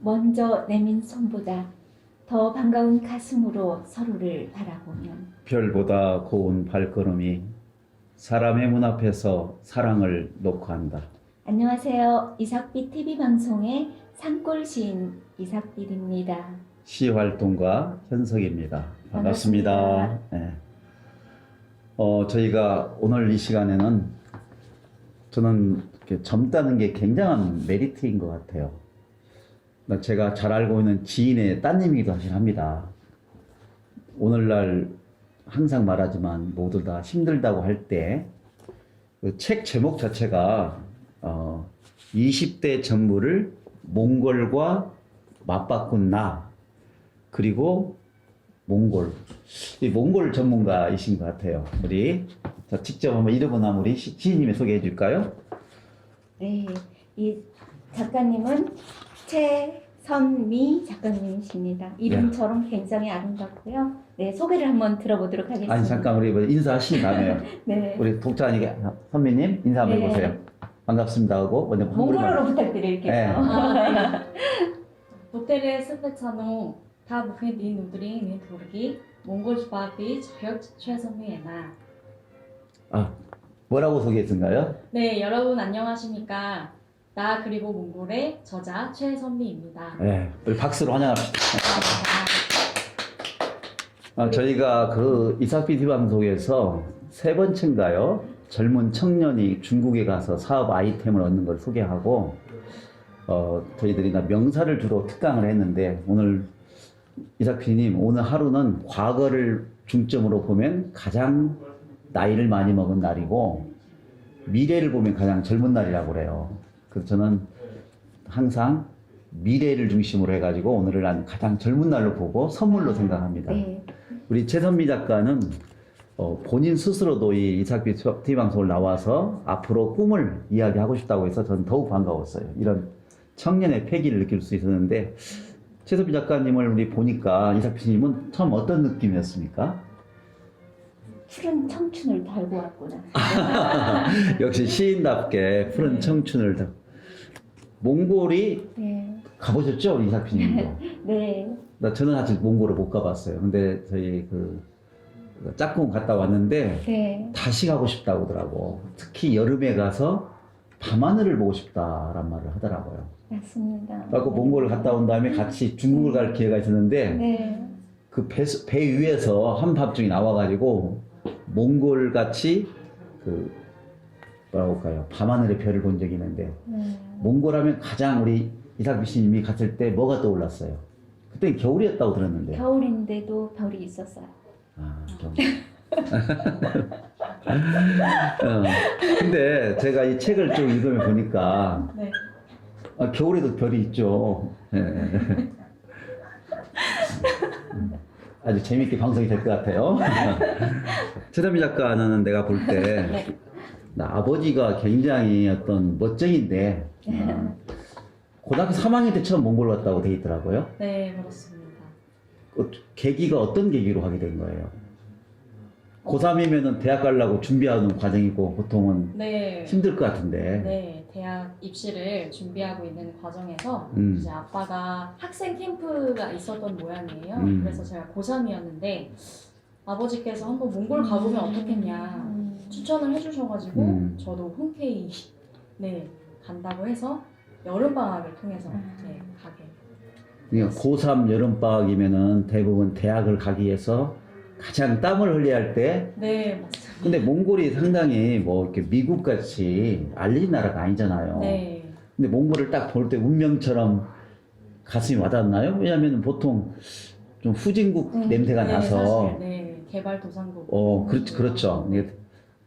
먼저 내민 손보다 더 반가운 가슴으로 서로를 바라보면 별보다 고운 발걸음이 사람의 문 앞에서 사랑을 놓고 한다. 안녕하세요. 이삭빛 TV 방송의 산골 시인 이삭빛입니다. 시 활동가 현석입니다. 반갑습니다. 네. 저희가 오늘 이 시간에는 저는 이렇게 젊다는 게 굉장한 메리트인 것 같아요. 제가 잘 알고 있는 지인의 따님이기도 사실 합니다. 오늘날 항상 말하지만 모두 다 힘들다고 할 때 그 책 제목 자체가 20대 전무를 몽골과 맞바꾼 나, 그리고 이 몽골 전문가이신 것 같아요. 자, 직접 한번 이름은 우리 지인님이 소개해 줄까요? 네, 이 작가님은 최선미 작가님이십니다. 이름처럼 굉장히 아름답고요. 네, 소개를 한번 들어보도록 하겠습니다. 아니 잠깐 우리 인사하신 다음에 네. 우리 독자님께 선배님 인사 한번 네. 해보세요. 반갑습니다 하고 먼저 몽골어로 부탁드릴게요. 네. Hotel에 스페차노 다 부페 니 누드리 니 도르기 몽골 주바비 저녁 최선미에나. 뭐라고 소개했던가요? 네, 여러분 안녕하십니까? 나 그리고 몽골의 저자 최선미입니다. 네, 우리 박수로 환영합시다. 저희가 그 이삭빛 TV 방송에서 3번째인가요? 젊은 청년이 중국에 가서 사업 아이템을 얻는 걸 소개하고 저희들이 명사를 주로 특강을 했는데 오늘 이삭PD님 오늘 하루는 과거를 중점으로 보면 가장 나이를 많이 먹은 날이고 미래를 보면 가장 젊은 날이라고 그래요. 그래서 저는 항상 미래를 중심으로 해가지고 오늘을 가장 젊은 날로 보고 선물로 생각합니다. 네. 우리 최선미 작가는 본인 스스로도 이 이삭빛 TV 방송을 나와서 앞으로 꿈을 이야기하고 싶다고 해서 저는 더욱 반가웠어요. 이런 청년의 패기를 느낄 수 있었는데 최선미 작가님을 우리 보니까 이삭PD님은 처음 어떤 느낌이었습니까? 푸른 청춘을 달고 왔구나. 역시 시인답게 푸른 청춘을 몽골이 네. 가보셨죠? 우리 이삭PD님도. 네. 저는 아직 몽골을 못 가봤어요. 근데 저희 짝꿍 갔다 왔는데 네. 다시 가고 싶다고 하더라고. 특히 여름에 가서 밤하늘을 보고 싶다란 말을 하더라고요. 맞습니다. 그래서 몽골을 갔다 온 다음에 같이 중국을 갈 기회가 있었는데 네. 그 배 위에서 한밤중에 나와가지고 몽골 같이 뭐라고 할까요? 밤하늘의 별을 본 적이 있는데 몽골 하면 가장 우리 이삭빛 씨님이 갔을 때 뭐가 떠올랐어요? 그때 겨울이었다고 들었는데. 겨울인데도 별이 있었어요. 근데 제가 이 책을 좀 읽으면 보니까 네. 겨울에도 별이 있죠. 아주 재밌게 방송이 될 것 같아요. 최선미 작가는 내가 볼 때 아버지가 굉장히 어떤 멋쟁인데 고등학교 3학년 때 처음 몽골 갔다고 돼 있더라고요. 네, 그렇습니다. 계기가 어떤 계기로 하게 된 거예요? 고3이면은 대학 가려고 준비하는 과정이고 보통은 네. 힘들 것 같은데. 네, 대학 입시를 준비하고 있는 과정에서 이제 아빠가 학생 캠프가 있었던 모양이에요. 그래서 제가 고3이었는데 아버지께서 한번 몽골 가보면 어떻겠냐 추천을 해주셔가지고 저도 흔쾌히 네, 간다고 해서 여름방학을 통해서 이제 가게. 그러니까 고3 여름방학이면은 대부분 대학을 가기 위해서 가장 땀을 흘려야 할 때. 네, 맞습니다. 근데 몽골이 상당히 이렇게 미국같이 알려진 나라가 아니잖아요. 네. 근데 몽골을 딱 볼 때 운명처럼 가슴이 와닿나요? 왜냐하면 보통 좀 후진국 냄새가 나서. 사실, 네, 개발도상국. 그렇죠. 이게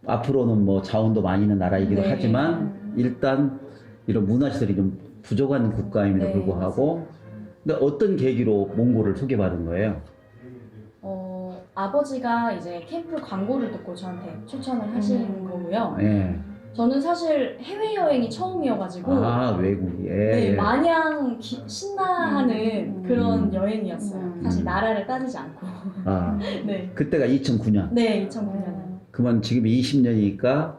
앞으로는 자원도 많이 있는 나라이기도 하지만 일단 이런 문화시설이 좀 부족한 국가임에도 불구하고. 근데 어떤 계기로 몽골을 소개받은 거예요? 아버지가 이제 캠프 광고를 듣고 저한테 추천을 하신 거고요. 예. 저는 사실 해외여행이 처음이어가지고 외국에. 네, 마냥 신나하는 그런 여행이었어요. 사실 나라를 따지지 않고. 네. 그때가 2009년. 네, 2009년. 그러면 지금 20년이니까.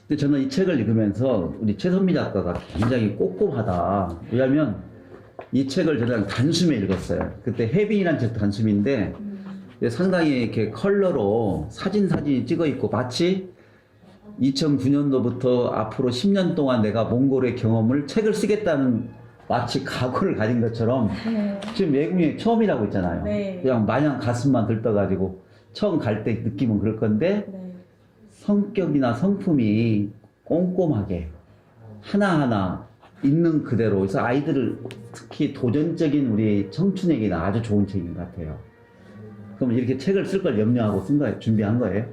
근데 저는 이 책을 읽으면서 우리 최선미 작가가 굉장히 꼼꼼하다. 왜냐하면 이 책을 저는 단숨에 읽었어요. 그때 해빈이라는 책 단숨인데 상당히 이렇게 컬러로 사진이 찍어 있고 마치 2009년도부터 앞으로 10년 동안 내가 몽골의 경험을 책을 쓰겠다는 마치 각오를 가진 것처럼 네. 지금 외국에 처음이라고 했잖아요. 네. 그냥 마냥 가슴만 들떠가지고 처음 갈 때 느낌은 그럴 건데 네. 성격이나 성품이 꼼꼼하게 하나하나 있는 그대로 그래서 아이들을 특히 도전적인 우리 청춘에게는 아주 좋은 책인 것 같아요. 그럼 이렇게 책을 쓸 걸 염려하고 쓴 거예요? 준비한 거예요?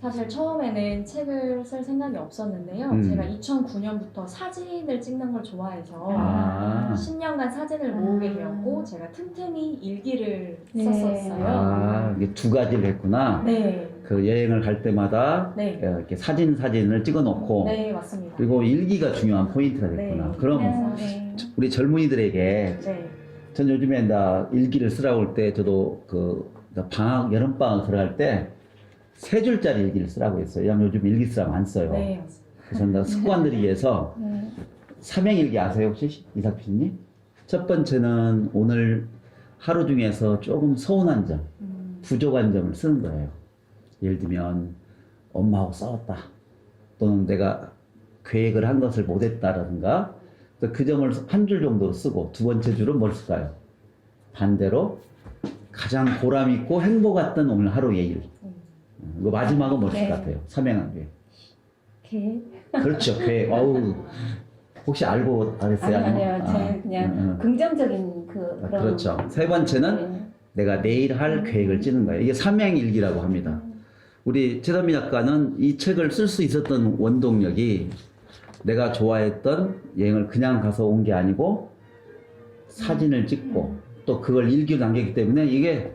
사실 처음에는 책을 쓸 생각이 없었는데요. 제가 2009년부터 사진을 찍는 걸 좋아해서 아. 10년간 사진을 모으게 되었고 제가 틈틈이 일기를 네. 썼었어요. 아, 이게 두 가지를 했구나. 네, 그 여행을 갈 때마다 네, 이렇게 사진을 찍어 놓고 네, 맞습니다. 그리고 일기가 중요한 포인트가 됐구나. 네. 그럼 그래서, 네, 우리 젊은이들에게 네, 전 요즘에 나 일기를 쓰라고 할 때 저도 여름방학 들어갈 때 3줄짜리 일기를 쓰라고 했어요. 왜냐면 요즘 일기 쓰라면 안 써요. 네, 맞습니다. 그래서 나 습관들이 위해서 네. 삼행일기 아세요 혹시 이삭피님? 첫 번째는 오늘 하루 중에서 조금 서운한 점, 부족한 점을 쓰는 거예요. 예를 들면 엄마하고 싸웠다 또는 내가 계획을 한 것을 못했다라든가 그 점을 한 줄 정도로 쓰고 두 번째 줄은 뭘 쓸까요? 반대로 가장 보람 있고 행복했던 오늘 하루의 일. 그 마지막은 뭘 쓸 것 네. 같아요? 삼행한 게. 계획? 그렇죠. 계획. 어우, 혹시 알고 알았어요? 아니요. 제 그냥 긍정적인 그런. 그렇죠. 세 번째는 네. 내가 내일 할 계획을 짜는 거예요. 이게 삼행일기라고 합니다. 우리 최선미 작가는 이 책을 쓸 수 있었던 원동력이 내가 좋아했던 여행을 그냥 가서 온 게 아니고 사진을 찍고 또 그걸 일기로 남겼기 때문에 이게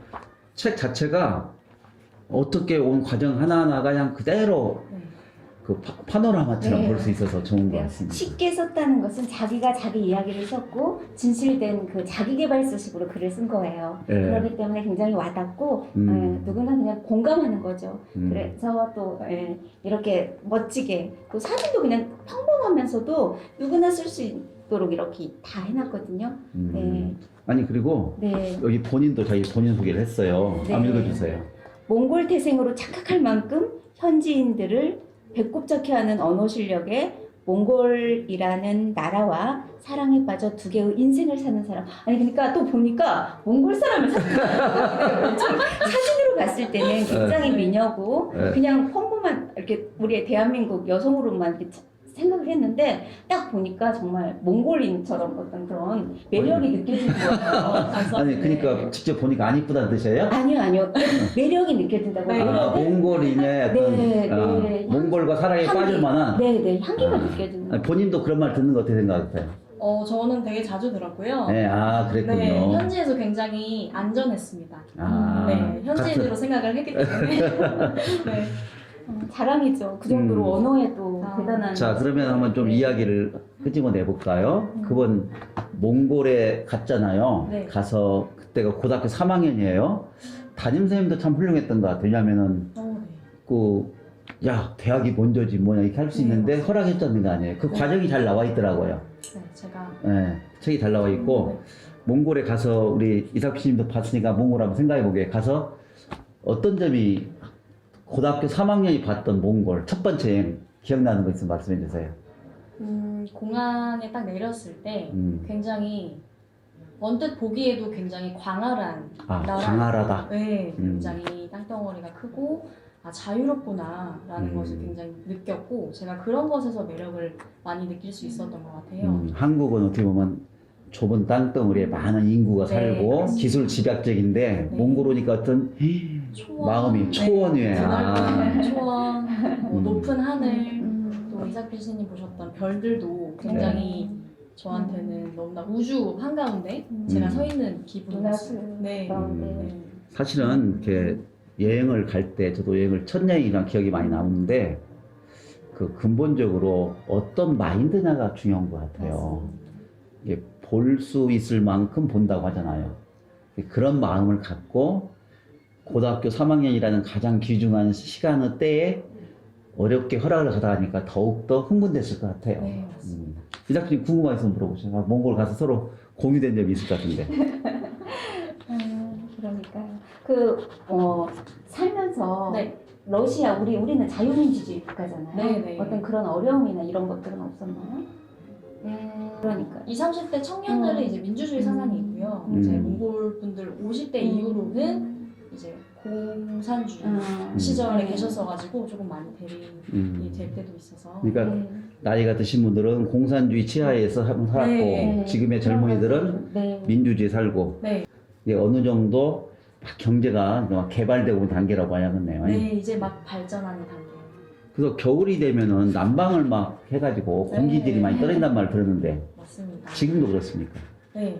책 자체가 어떻게 온 과정 하나하나가 그냥 그대로 네. 그 파노라마처럼 네. 볼 수 있어서 좋은 것 네. 같습니다. 쉽게 썼다는 것은 자기가 자기 이야기를 썼고 진실된 그 자기계발서식으로 글을 쓴 거예요. 네. 그렇기 때문에 굉장히 와닿고 누군가 그냥 공감하는 거죠. 그래서 또 이렇게 멋지게 또 사진도 그냥 평범하면서도 누구나 쓸 수 있도록 이렇게 다 해놨거든요. 네. 아니 그리고 네. 여기 본인도 자기 본인 소개를 했어요. 네. 한번 읽어주세요. 몽골 태생으로 착각할 만큼 현지인들을 배꼽잡게 하는 언어 실력에 몽골이라는 나라와 사랑에 빠져 두 개의 인생을 사는 사람. 아니 그러니까 또 보니까 몽골 사람을 사진으로 봤을 때는 굉장히 미녀고 네. 그냥 평범한 이렇게 우리의 대한민국 여성으로만 이렇게 생각을 했는데 딱 보니까 정말 몽골인처럼 어떤 그런 매력이 느껴지는 거예요. 아니 그러니까 직접 보니까 안 이쁘다는 뜻이에요? 아니요. 매력이 느껴진다고. 네. 아, 몽골인의 어떤 네, 네. 몽골과 사랑에 향기. 빠질 만한 네네 향기가 아. 느껴지는. 아니, 본인도 그런 말 듣는 거 어떻게 생각하세요? 저는 되게 자주 들었고요. 네, 아 그랬군요. 네, 현지에서 굉장히 안전했습니다. 아, 네, 현지인으로 생각을 했기 때문에. 네. 자랑이죠. 그 정도로 언어에도 대단한. 자 그러면 한번 좀 네. 이야기를 끄집어 내볼까요? 그분 몽골에 갔잖아요. 네. 가서 그때가 고등학교 3학년이에요. 담임 선생님도 참 훌륭했던 것 같아요. 왜냐면은 네. 야 대학이 먼저지 뭐냐 이렇게 할 수 네, 있는데 맞습니다. 허락했다는 게 아니에요. 그 네. 과정이 잘 나와 있더라고요. 네, 제가 네, 책이 잘 나와 있고 몽골에 가서 우리 이삭 씨님도 봤으니까 몽골 한번 생각해 보게 가서 어떤 점이 고등학교 3학년이 봤던 몽골 첫 번째 여행 기억나는 거 있으면 말씀해 주세요. 공항에 딱 내렸을 때 음. 굉장히 언뜻 보기에도 굉장히 광활한 아, 나라. 광활하다. 네, 굉장히 땅덩어리가 크고 자유롭구나라는 음. 것을 굉장히 느꼈고 제가 그런 것에서 매력을 많이 느낄 수 있었던 것 같아요. 한국은 어떻게 보면 좁은 땅덩어리에 많은 인구가 네, 살고 맞습니다. 기술 집약적인데 네. 몽골 오니까 어떤 초원, 마음이 초원이에요. 드넓은 초원, 높은 하늘, 음. 또 이삭 PC님 보셨던 별들도 굉장히 저한테는 너무나 우주 한가운데 제가 서 있는 기분이었어요. 네. 네. 사실은 이렇게 여행을 갈 때 저도 여행을 첫 여행이랑 기억이 많이 남는데 그 근본적으로 어떤 마인드냐가 중요한 것 같아요. 이게 볼 수 있을 만큼 본다고 하잖아요. 그런 마음을 갖고 고등학교 3학년이라는 가장 귀중한 시간의 때에 어렵게 허락을 받아가니까 더욱더 흥분됐을 것 같아요. 네, 맞습니다. 이 작가님 궁금한 거 있으면 물어보세요. 몽골 가서 서로 공유된 점이 있을 것 같은데. 그러니까요. 살면서 네. 러시아 우리는 자유민주주의 국가잖아요. 네, 네. 어떤 그런 어려움이나 이런 것들은 없었나요? 그러니까. 20, 30대 청년들은 이제 민주주의 사상이 있고요. 이제 몽골 분들 50대 이후로는 이제 공산주의 시절에 네. 계셨어가지고 조금 많이 대립이 될 때도 있어서. 그러니까 나이가 드신 분들은 공산주의 치하에서 살았고 네. 지금의 젊은이들은 네. 민주주의에 살고 네. 이게 어느 정도 막 경제가 막 개발되고 있는 단계라고 봐야겠네요. 네, 이제 막 발전하는 단계. 그래서 겨울이 되면은 난방을 막 해가지고 네. 공기질이 많이 떨어진단 말을 들었는데 맞습니다. 지금도 그렇습니까? 네.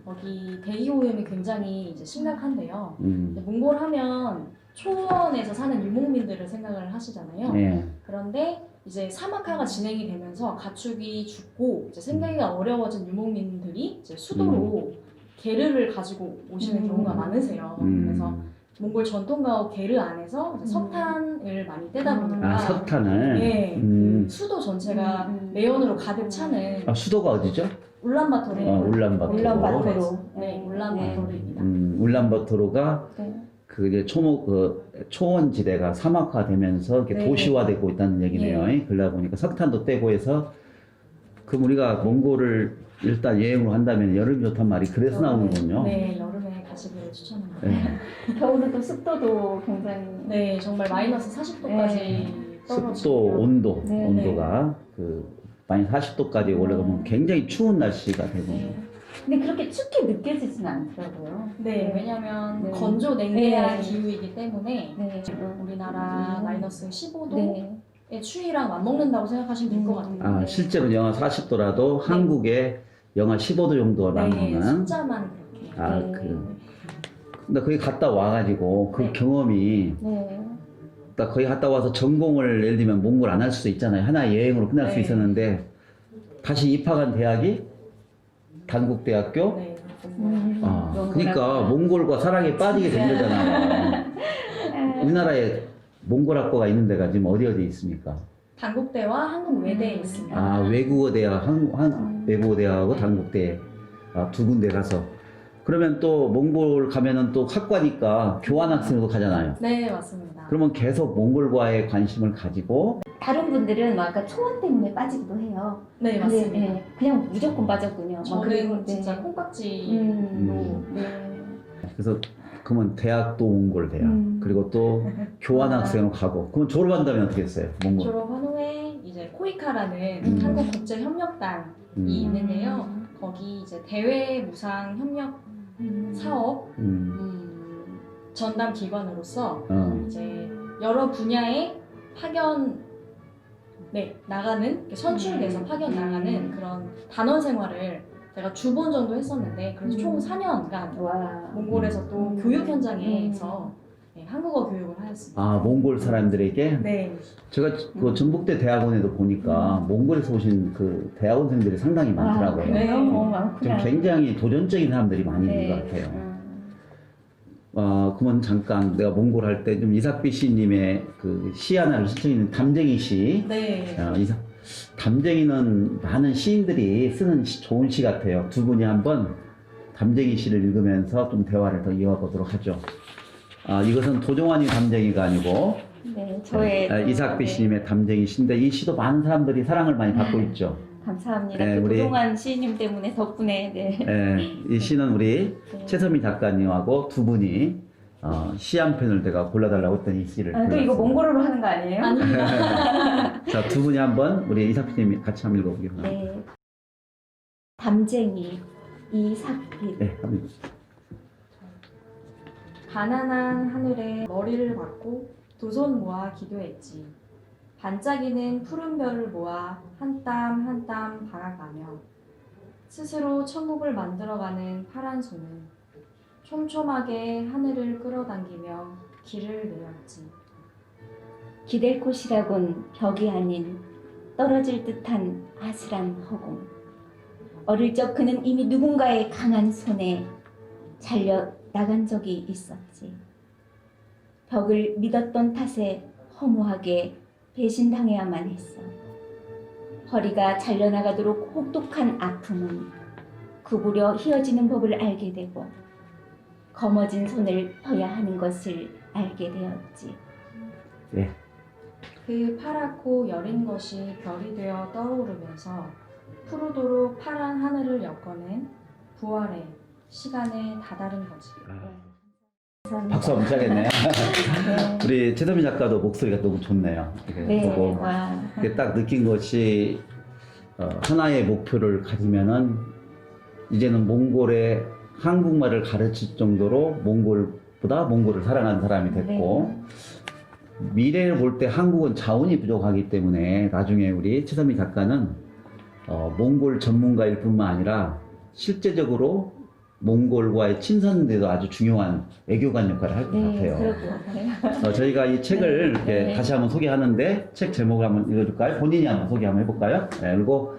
거기 대기 오염이 굉장히 이제 심각한데요. 음. 몽골 하면 초원에서 사는 유목민들을 생각을 하시잖아요. 예. 그런데 이제 사막화가 진행이 되면서 가축이 죽고 이제 생계가 어려워진 유목민들이 이제 수도로 게르를 가지고 오시는 경우가 많으세요. 그래서 몽골 전통 가옥 게르 안에서 이제 석탄을 많이 떼다 보니까 석탄을. 네, 그 수도 전체가 매연으로 가득 차는 아, 수도가 어디죠? 울란바토르. 울란바토르. 울란바토르. 네, 울란바토르입니다. 울란바토르가 네. 그 이제 초원 지대가 사막화되면서 이렇게 네. 도시화되고 있다는 얘기네요. 그러다 보니까 석탄도 떼고 해서 그럼 우리가 몽골을 일단 여행으로 한다면 여름이 좋단 말이 그래서 나오는군요. 네, 여름에 가시기를 추천합니다. 네. 겨울은 또 습도도 굉장히 네, 정말 마이너스 40도까지 떨어지고 습도, 온도, 네, 온도가 그 마이너스 40도까지 올라가면 굉장히 추운 날씨가 되고. 네. 근데 그렇게 춥게 느껴지진 않더라고요. 네, 왜냐면 네. 건조 냉대한 네. 기후이기 때문에 네. 우리나라 마이너스 15도의 네. 추위랑 맞먹는다고 생각하시면 될 것 같아요. 아, 실제로 영하 40도라도 한국에 영하 15도 정도가 네, 나오는. 숫자만 그렇게. 아, 네. 근데 거기 갔다 와가지고 그 네. 경험이 네. 딱 거기 갔다 와서 전공을 예를 들면 몽골 안 할 수도 있잖아요. 하나의 여행으로 끝날 수 네. 있었는데 다시 입학한 대학이 단국대학교. 네, 그러니까 몽골과 사랑에 빠지게 된 거잖아요. 우리나라에 몽골 학과가 있는 데가 지금 어디 있습니까? 단국대와 한국외대에 있습니다. 아, 외국어 대학, 외국어 대학하고 단국대 두 군데 가서 그러면 또 몽골 가면은 또 학과니까 교환학생으로 가잖아요. 네, 맞습니다. 그러면 계속 몽골과의 관심을 가지고 다른 분들은 막 아까 초원 때문에 빠지기도 해요. 네, 근데, 맞습니다. 네, 그냥 무조건 빠졌군요. 막 저는 그리고, 진짜 네. 콩깍지로 네. 그래서 그러면 대학도 몽골 대학 그리고 또 교환학생으로 가고 그럼 졸업한다면 어떻게 했어요? 몽골. 졸업한 후에 이제 코이카라는 한국국제협력단이 있는데요. 거기 이제 대외 무상 협력 사업 전담 기관으로서 이제 여러 분야의 파견 나가는 선출돼서 파견 나가는 그런 단원 생활을 제가 주 번 정도 했었는데 그래서 총 4년간 와. 몽골에서 또 교육 현장에서 한국어 교육을 하였습니다. 아, 몽골 사람들에게? 네. 제가 그 전북대 대학원에도 보니까 몽골에서 오신 그 대학원생들이 상당히 많더라고요. 네. 좀 많구나. 굉장히 도전적인 사람들이 많이 있는 것 같아요. 그러면 잠깐 내가 몽골 할 때 좀 이삭비 씨님의 그 시 하나를 신청했는 담쟁이 시. 네. 담쟁이는 많은 시인들이 쓰는 좋은 시 같아요. 두 분이 한번 담쟁이 시를 읽으면서 좀 대화를 더 이어보도록 하죠. 이것은 도종환이 담쟁이가 아니고 네, 저의 이삭비 씨님의 담쟁이 시인데 이 시도 많은 사람들이 사랑을 많이 받고 있죠. 감사합니다. 네, 그 우리- 도동환 시인님 때문에 덕분에 이 시는 우리 최선미 작가님하고 두 분이 시 한 편을 내가 골라달라고 했더니 이 시를 또 이거 골랐습니다. 몽골어로 하는 거 아니에요? 아닙니다. 자, 두 분이 한번 우리 이삭비님이 같이 한번 읽어보겠습니다. 네. 담쟁이 이삭빛. 네, 한번 가난한 하늘에 머리를 박고 두 손 모아 기도했지. 반짝이는 푸른 별을 모아 한 땀 한 땀 박아가며 스스로 천국을 만들어가는 파란 손은 촘촘하게 하늘을 끌어당기며 길을 내었지. 기댈 곳이라곤 벽이 아닌 떨어질 듯한 아슬한 허공. 어릴 적 그는 이미 누군가의 강한 손에 잘려 나간 적이 있었지. 벽을 믿었던 탓에 허무하게 배신당해야만 했어. 허리가 잘려나가도록 혹독한 아픔은 구부려 휘어지는 법을 알게 되고 거머진 손을 펴야 하는 것을 알게 되었지. 예. 그 파랗고 여린 것이 별이 되어 떠오르면서 푸르도록 파란 하늘을 엮어낸 부활의 시간에 다다른 거지. 박수 한번 쳐야겠네요. 네. 우리 최선미 작가도 목소리가 너무 좋네요. 이렇게 네. 보고 와. 이렇게 딱 느낀 것이 하나의 목표를 가지면은 이제는 몽골의 한국말을 가르칠 정도로 몽골보다 몽골을 사랑하는 사람이 됐고 미래를 볼 때 한국은 자원이 부족하기 때문에 나중에 우리 최선미 작가는 몽골 전문가일 뿐만 아니라 실제적으로 몽골과의 친선인데도 아주 중요한 외교관 역할을 할 것 같아요. 그럴 것 같아요. 저희가 이 책을 네, 이렇게 네. 다시 한번 소개하는데 책 제목을 한번 읽어줄까요? 본인이 한번 소개 한번 해볼까요? 네, 그리고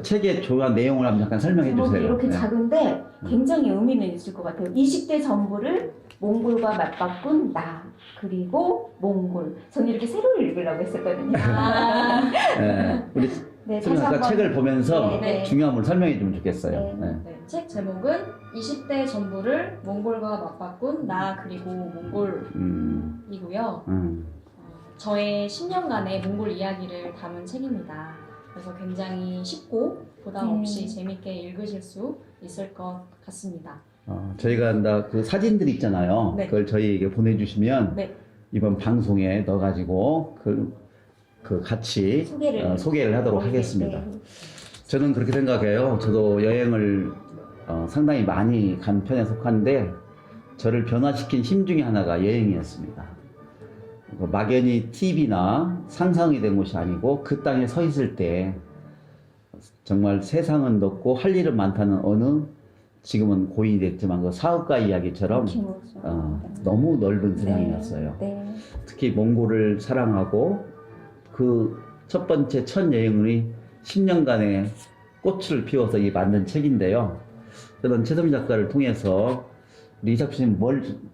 책의 중요한 내용을 한번 잠깐 설명해 제목이 주세요. 이렇게 네. 작은데 굉장히 의미는 있을 것 같아요. 20대 전부를 몽골과 맞바꾼 나 그리고 몽골. 저는 이렇게 세로를 읽으려고 했었거든요. 네, 우리 네, 선생님 아까 책을 보면서 네, 네. 중요한 걸 설명해 주면 좋겠어요. 네. 네. 네, 책 제목은 20대 전부를 몽골과 맞바꾼 나 그리고 몽골이고요. 저의 10년간의 몽골 이야기를 담은 책입니다. 그래서 굉장히 쉽고 부담 없이 재밌게 읽으실 수 있을 것 같습니다. 저희가 그 사진들 있잖아요. 네. 그걸 저희에게 보내주시면 네. 이번 방송에 넣어가지고 그 같이 소개를 하도록 하겠습니다. 네. 저는 그렇게 생각해요. 저도 여행을 상당히 많이 간 편에 속한데 저를 변화시킨 힘 중에 하나가 여행이었습니다. 막연히 TV나 상상이 된 곳이 아니고 그 땅에 서 있을 때 정말 세상은 넓고 할 일은 많다는 어느 지금은 고인이 됐지만 그 사업가 이야기처럼 너무 넓은 세상이었어요. 네. 특히 몽골을 사랑하고 그 첫 번째 첫 여행이 10년간의 꽃을 피워서 만든 책인데요. 저는 최선미 작가를 통해서 우리 이삭 씨는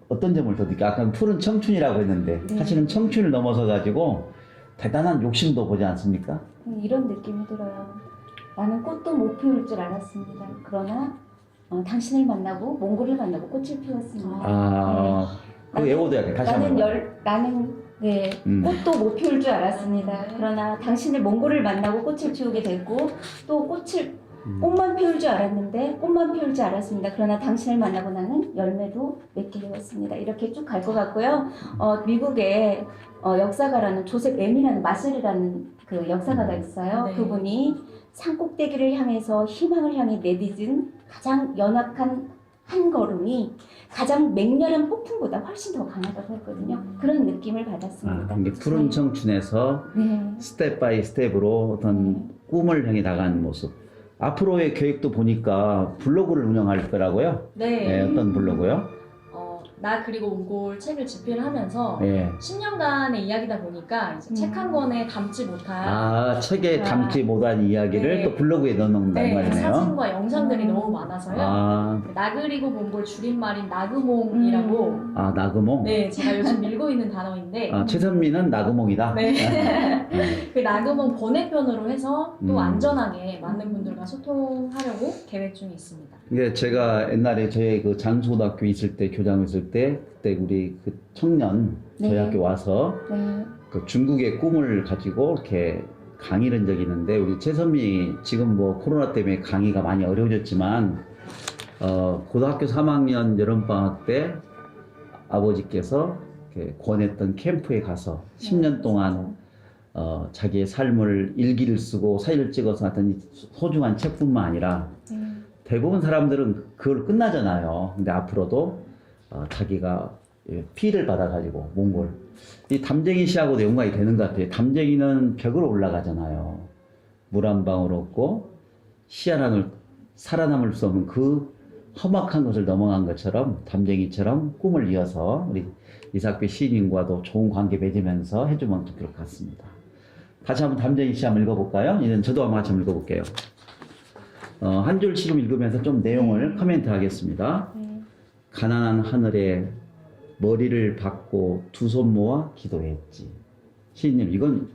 어떤 점을 더 느껴요? 아까 푸른 청춘이라고 했는데 사실은 청춘을 넘어서 가지고 대단한 욕심도 보지 않습니까? 이런 느낌이 들어요. 나는 꽃도 못 피울 줄 알았습니다. 그러나 당신을 만나고 몽골을 만나고 꽃을 피웠습니다. 그 외워둬야 다시 한번. 나는 꽃도 못 피울 줄 알았습니다. 그러나 당신을 몽골을 만나고 꽃을 피우게 됐고 또 꽃만 피울 줄 알았는데 꽃만 피울 줄 알았습니다. 그러나 당신을 만나고 나는 열매도 맺게 되었습니다. 이렇게 쭉 갈 것 같고요. 미국의 역사가라는 조셉 엠이라는 마셀이라는 그 역사가가 있어요. 네. 그분이 산꼭대기를 향해서 희망을 향해 내딛은 가장 연약한 한 걸음이 가장 맹렬한 폭풍보다 훨씬 더 강하다고 했거든요. 그런 느낌을 받았습니다. 이게 푸른 청춘에서 스텝 바이 스텝으로 어떤 꿈을 향해 나가는 모습. 앞으로의 계획도 보니까 블로그를 운영할 거라고요? 네. 어떤 블로그요? 나 그리고 몽골 책을 집필하면서 예. 10년간의 이야기다 보니까 이제 책 한 권에 담지 못한 책에 담지 못한 이야기를 네. 또 블로그에 넣어놓는다는 말이네요. 사진과 영상들이 너무 많아서요. 나 그리고 몽골 줄임말인 나그몽이라고 나그몽? 네, 제가 요즘 밀고 있는 단어인데 최선미는 나그몽이다? 네. 그 나그몽 번외편으로 해서 또 안전하게 많은 분들과 소통하려고 계획 중에 있습니다. 이게 제가 옛날에 저희 그 장수고등학교 있을 때 교장 있을 때 그때 우리 그 청년 저희 학교 와서 그 중국의 꿈을 가지고 이렇게 강의를 한 적이 있는데 우리 최선미 지금 뭐 코로나 때문에 강의가 많이 어려워졌지만 고등학교 3학년 여름방학 때 아버지께서 이렇게 권했던 캠프에 가서 10년 동안 자기의 삶을 일기를 쓰고 사진을 찍어서 하던 이 소중한 책뿐만 아니라 대부분 사람들은 그걸 끝나잖아요. 근데 앞으로도 자기가 피를 받아가지고 몽골 이 담쟁이 씨하고도 연관이 되는 것 같아요. 담쟁이는 벽으로 올라가잖아요. 물 한 방울 없고 씨 하나를 살아남을 수 없는 그 험악한 것을 넘어간 것처럼 담쟁이처럼 꿈을 이어서 우리 이삭배 시인과도 좋은 관계 맺으면서 해주면 좋을 것 같습니다. 다시 한번 담쟁이 씨 한번 읽어볼까요? 이제는 저도 한번 같이 읽어볼게요. 한 줄씩 읽으면서 좀 내용을 코멘트 하겠습니다. 가난한 하늘에 머리를 박고 두 손 모아 기도했지. 시인님 이건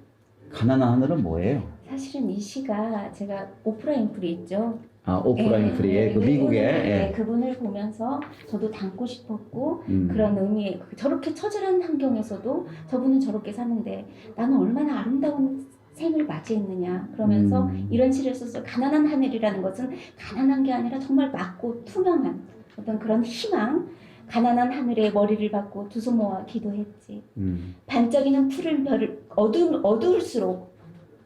가난한 하늘은 뭐예요? 사실은 이 시가 제가 오프라 윈프리 있죠. 아, 오프라 윈프리의 그 미국의 네, 예. 그분을 보면서 저도 닮고 싶었고 음. 그런 의미에 저렇게 처절한 환경에서도 저분은 저렇게 사는데 나는 얼마나 아름다운 생을 맞이했느냐 그러면서 이런 시를 썼어요. 가난한 하늘이라는 것은 가난한 게 아니라 정말 맑고 투명한 어떤 그런 희망. 가난한 하늘에 머리를 박고 두 손 모아 기도했지. 반짝이는 푸른 별을 어두울수록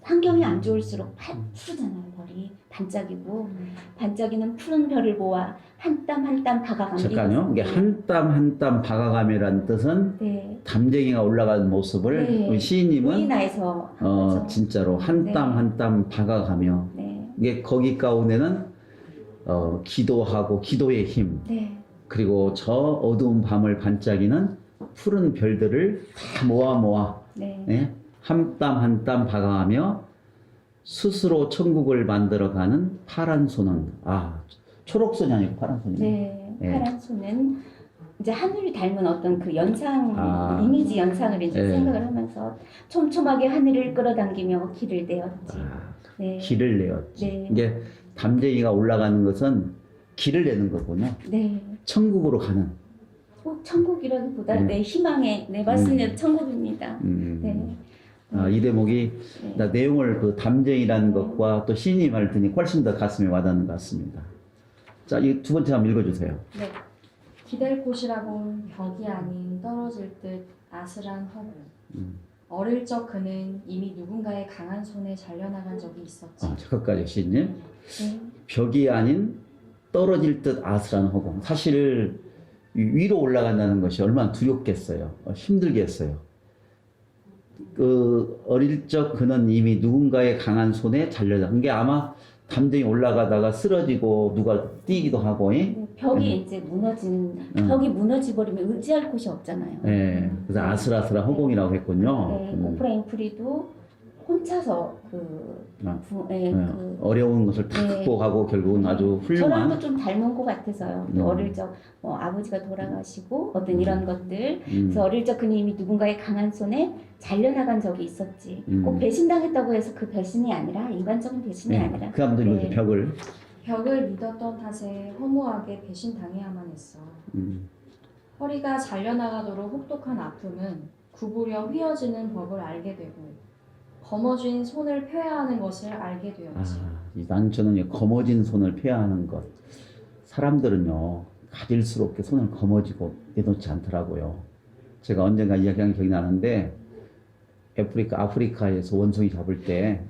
환경이 안 좋을수록 푸르잖아요. 별이 반짝이고 반짝이는 푸른 별을 모아 한 땀 한 땀 박아가며. 잠깐요. 이게 한 땀 한 땀 박아감이라는 뜻은 네. 담쟁이가 올라가는 모습을 네. 우리 시인님은 우리나에서 한 거죠. 진짜로 한 네. 땀 한 땀 박아가며 네. 이게 거기 가운데는 기도하고 기도의 힘 네. 그리고 저 어두운 밤을 반짝이는 푸른 별들을 다 모아 네. 예? 한 땀 한 땀 박아가며 스스로 천국을 만들어가는 파란 손은 초록손이 아니고 파란 손이네. 네. 예. 파란 손은 이제 하늘을 닮은 어떤 그 연상 아. 이미지 연상을 이제 예. 생각을 하면서 촘촘하게 하늘을 끌어당기며 길을 내었지. 네. 길을 내었지. 네. 이게 담쟁이가 올라가는 것은 길을 내는 거군요. 네. 천국으로 가는. 꼭 천국이라기보다 네. 내 희망의 내 맞습니다. 천국입니다. 네. 이 대목이 네. 나 내용을 그 담쟁이라는 것과 또 시인이 말을 듣니 훨씬 더 가슴에 와닿는 것 같습니다. 자, 이 두 번째 한번 읽어주세요. 네. 기댈 곳이라곤 벽이 아닌 떨어질 듯 아슬한 허공. 어릴 적 그는 이미 누군가의 강한 손에 잘려나간 적이 있었지. 잠깐까지 시인님. 네. 벽이 아닌 떨어질 듯 아슬한 허공. 사실 위로 올라간다는 것이 얼마나 두렵겠어요. 힘들겠어요. 그 어릴 적 그는 이미 누군가의 강한 손에 잘려나간 게 아마 담쟁이 올라가다가 쓰러지고 누가 뛰기도 하고. 네. 벽이 이제 벽이 무너지버리면 의지할 곳이 없잖아요. 네. 그래서 아슬아슬한 허공이라고 했군요. 네. 오프라 윈프리도 혼자서 어려운 것을 다 네. 극복하고 결국은 아주 훌륭한. 저랑도 좀 닮은 것 같아서요. 어릴 적 아버지가 돌아가시고 어떤 이런 것들. 그래서 어릴 적 그는 이미 누군가의 강한 손에 잘려나간 적이 있었지. 꼭 배신당했다고 해서 그 배신이 아니라 인간적인 배신이 아니라. 그 아무도 네. 벽을 믿었던 탓에 허무하게 배신당해야만 했어. 허리가 잘려나가도록 혹독한 아픔은 구부려 휘어지는 법을 알게 되고 거머쥔 손을 펴야 하는 것을 알게 되었지. 난 저는 거머진 손을 펴야 하는 것. 사람들은요, 가질수록 손을 거머쥐고 내놓지 않더라고요. 제가 언젠가 이야기한 기억이 나는데, 아프리카에서 원숭이 잡을 때,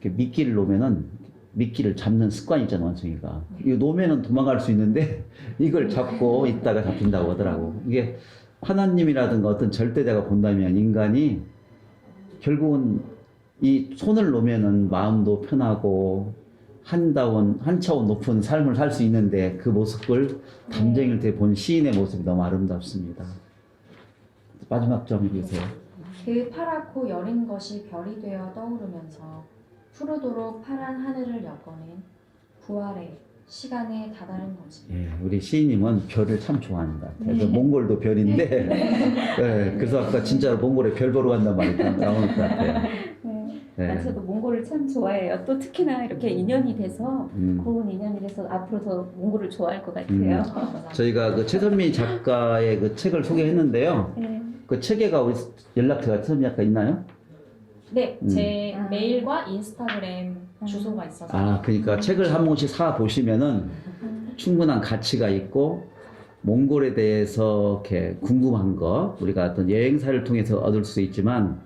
이렇게 미끼를 놓으면은, 미끼를 잡는 습관이 있잖아, 원숭이가. 이거 놓으면은 도망갈 수 있는데, 이걸 잡고 있다가 잡힌다고 하더라고. 이게 하나님이라든가 어떤 절대자가 본다면 인간이 결국은 이 손을 놓으면은 마음도 편하고 한 차원 높은 삶을 살 수 있는데 그 모습을 담쟁이를 때 본 시인의 모습이 너무 아름답습니다. 마지막 점 읽으세요. 그 파랗고 여린 것이 별이 되어 떠오르면서 푸르도록 파란 하늘을 엮어낸 부활의 시간에 다다른 거지. 예, 우리 시인님은 별을 참 좋아하는 것 같아요. 몽골도 별인데, 예, 그래서 아까 진짜로 몽골에 별 보러 간단 말이 나오는 것 같아요. 네. 저도 몽골을 참 좋아해요. 또 특히나 이렇게 인연이 돼서 고운 인연이 돼서 앞으로 더 몽골을 좋아할 것 같아요. 저희가 그 최선미 작가의 그 책을 소개했는데요. 네. 그 책에가 우리 연락처가 최선미 작가 있나요? 네, 제 메일과 인스타그램 주소가 있어서. 그러니까 책을 한 권씩 사 보시면은 충분한 가치가 있고 몽골에 대해서 이렇게 궁금한 거 우리가 어떤 여행사를 통해서 얻을 수 있지만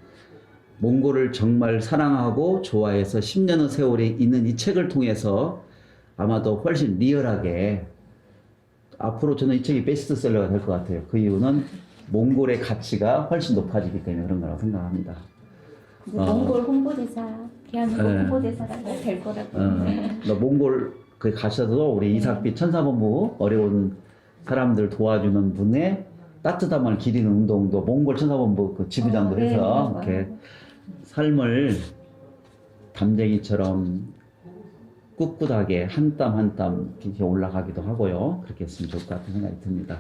몽골을 정말 사랑하고 좋아해서 10년의 세월이 있는 이 책을 통해서 아마도 훨씬 리얼하게 앞으로 저는 이 책이 베스트셀러가 될 것 같아요. 그 이유는 몽골의 가치가 훨씬 높아지기 때문에 그런 거라고 생각합니다. 몽골 홍보대사, 대한민국 홍보대사가 될 거라고. 몽골 그 가셔도 우리 이삭빛 천사본부 어려운 사람들 도와주는 분의 따뜻한 말 기리는 운동도 몽골 천사본부 그 지부장도 해서 이렇게 삶을 담쟁이처럼 꿋꿋하게 한 땀 한 땀 이렇게 올라가기도 하고요. 그렇게 했으면 좋을 것 같은 생각이 듭니다.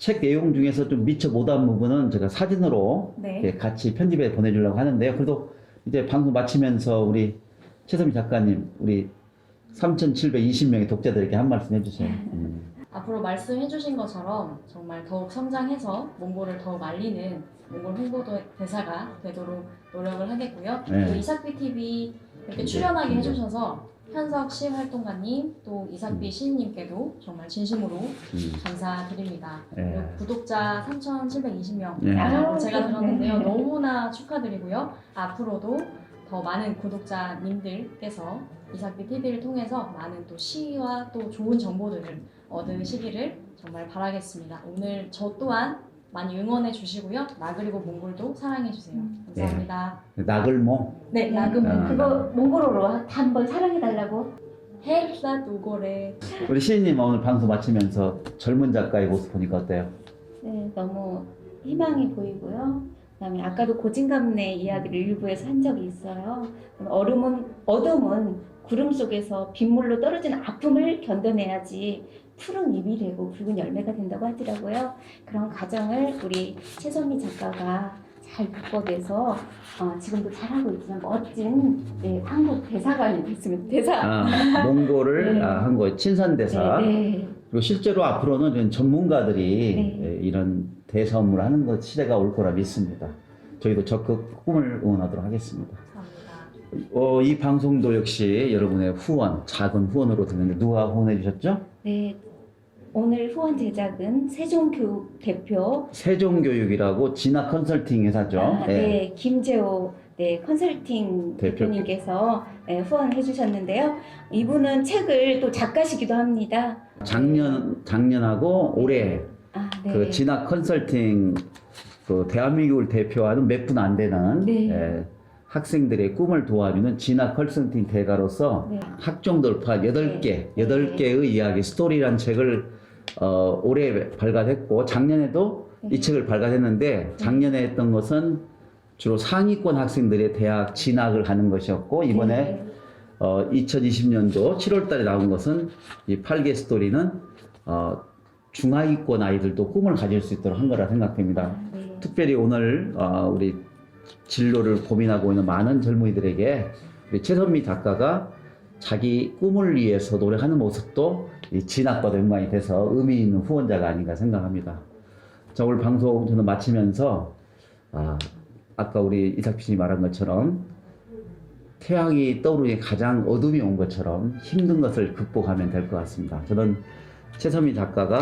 책 내용 중에서 좀 미처 못한 부분은 제가 사진으로 네. 예, 같이 편집해 보내주려고 하는데요. 그래도 이제 방송 마치면서 우리 최선미 작가님, 우리 3,720명의 독자들에게 한 말씀 해주세요. 앞으로 말씀해주신 것처럼 정말 더욱 성장해서 몽골을 더욱 알리는 몽골 홍보 대사가 되도록 노력을 하겠고요. 네. 또 이삭비 TV 이렇게 출연하게 해주셔서 현석 시활동가님 또 이삭비 시인님께도 정말 진심으로 감사드립니다. 예. 그리고 구독자 3,720명 예. 제가 들었는데요. 네. 너무나 축하드리고요. 앞으로도 더 많은 구독자님들께서 이삭비 TV를 통해서 많은 또 시와 또 좋은 정보들을 얻으시기를 정말 바라겠습니다. 오늘 저 또한 많이 응원해 주시고요. 나 그리고 몽골도 사랑해 주세요. 감사합니다. 나글모. 네, 나그모. 아. 그거 몽골어로 한번 사랑해달라고. 헬사 노고래. 우리 시인님 오늘 방송 마치면서 젊은 작가의 모습 보니까 어때요? 네, 너무 희망이 보이고요. 그다음에 아까도 고진감래 이야기를 일부에서 한 적이 있어요. 어둠은 구름 속에서 빗물로 떨어지는 아픔을 견뎌내야지 푸른 잎이 되고 붉은 열매가 된다고 하더라고요. 그런 과정을 우리 최선미 작가가 잘 극복해서 지금도 잘하고 있지만 멋진 한국 대사관이 됐으면 몽골을 네. 한국의 친선대사. 네. 그리고 실제로 앞으로는 이런 전문가들이 네. 이런 대사 업무를 하는 것 시대가 올 거라 믿습니다. 저희도 적극 꿈을 응원하도록 하겠습니다. 감사합니다. 이 방송도 역시 여러분의 후원, 작은 후원으로 드는데 누가 후원해 주셨죠? 네. 오늘 후원 제작은 세종교육 대표 세종교육이라고 진학 컨설팅 회사죠. 네, 김재호 컨설팅 대표님께서 후원해 주셨는데요. 이분은 책을 또 작가시기도 합니다. 작년하고 올해 네. 그 진학 컨설팅 그 대한민국을 대표하는 몇 분 안 되는 네. 학생들의 꿈을 도와주는 진학 컨설팅 대가로서 네. 학종 돌파 8개의 이야기 스토리라는 책을 올해 발간했고 작년에도 이 책을 발간했는데 작년에 했던 것은 주로 상위권 학생들의 대학 진학을 하는 것이었고 이번에 2020년도 7월 달에 나온 것은 이 8개 스토리는 중하위권 아이들도 꿈을 가질 수 있도록 한 거라 생각됩니다. 네. 특별히 오늘 우리 진로를 고민하고 있는 많은 젊은이들에게 우리 최선미 작가가 자기 꿈을 위해서 노력하는 모습도 이 진학과도 연관이 돼서 의미 있는 후원자가 아닌가 생각합니다. 자, 오늘 방송 저는 마치면서 아까 우리 이삭비 씨이 말한 것처럼 태양이 떠오르니 가장 어둠이 온 것처럼 힘든 것을 극복하면 될 것 같습니다. 저는 최선미 작가가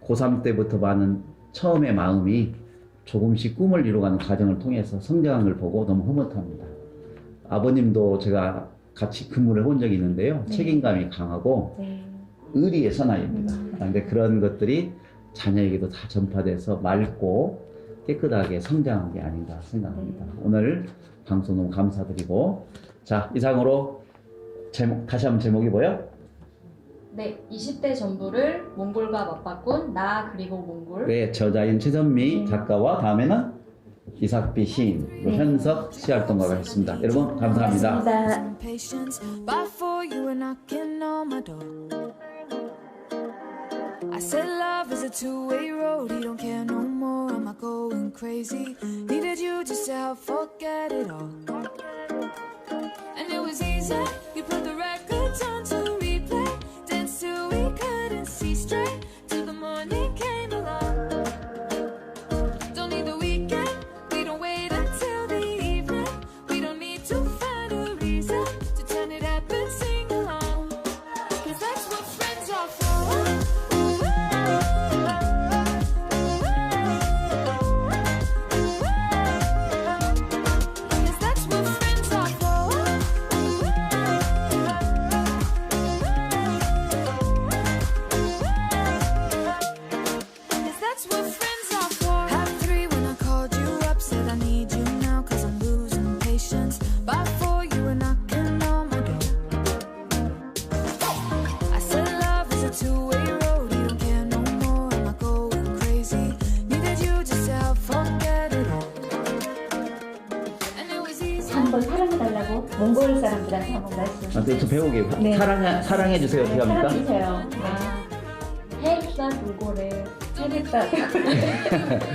고3 때부터 많은 처음의 마음이 조금씩 꿈을 이루어가는 과정을 통해서 성장한 걸 보고 너무 흐뭇합니다. 아버님도 제가 같이 근무를 해본 적이 있는데요. 네. 책임감이 강하고 네. 의리의 사나이입니다. 그런데 그런 것들이 자녀에게도 다 전파돼서 맑고 깨끗하게 성장한 게 아닌가 생각합니다. 오늘 방송 너무 감사드리고 자 이상으로 다시 한번 제목이 뭐요? 네, 20대 전부를 몽골과 맞바꾼 나 그리고 몽골. 네, 저자인 최선미 작가와 다음에는 이삭비 시인, 네. 현석 시활동가가 했습니다. 여러분 감사합니다. 고맙습니다. Patience, but for you were knocking on my door. I said love is a two-way road. You don't care no more. Am I going crazy? Needed you just to help forget it all. And it was easy. You put the records on to replay. Danced till we couldn't see straight. Till the morning came along. Don't need the weekend. We don't wait until the evening. We don't need to find a reason to turn it up and sing along. 'Cause that's what friends are for. Cause that's what friends are for. Cause that's what friends are for. Half 3 when I called you up, said I need you now, cause I'm losing patience. By 4 you were knocking on my door. I said love is a two-way road. You don't care no more. Am I going crazy? Needed you just to help forget it all. And it was easy. 한번 사랑해달라고 몽골 사람들한테 한번 말씀. 저 배우게 네. 사랑해 주세요 어떻게 합니까? 사랑해주세요. 헬사 노고래. 해냈다.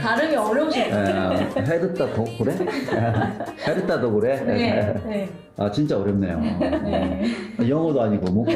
발음이 어려우시네요. 헤르타 도그레? 헤르타 도그레? 네, 네. 아 진짜 어렵네요. 네. 영어도 아니고 뭐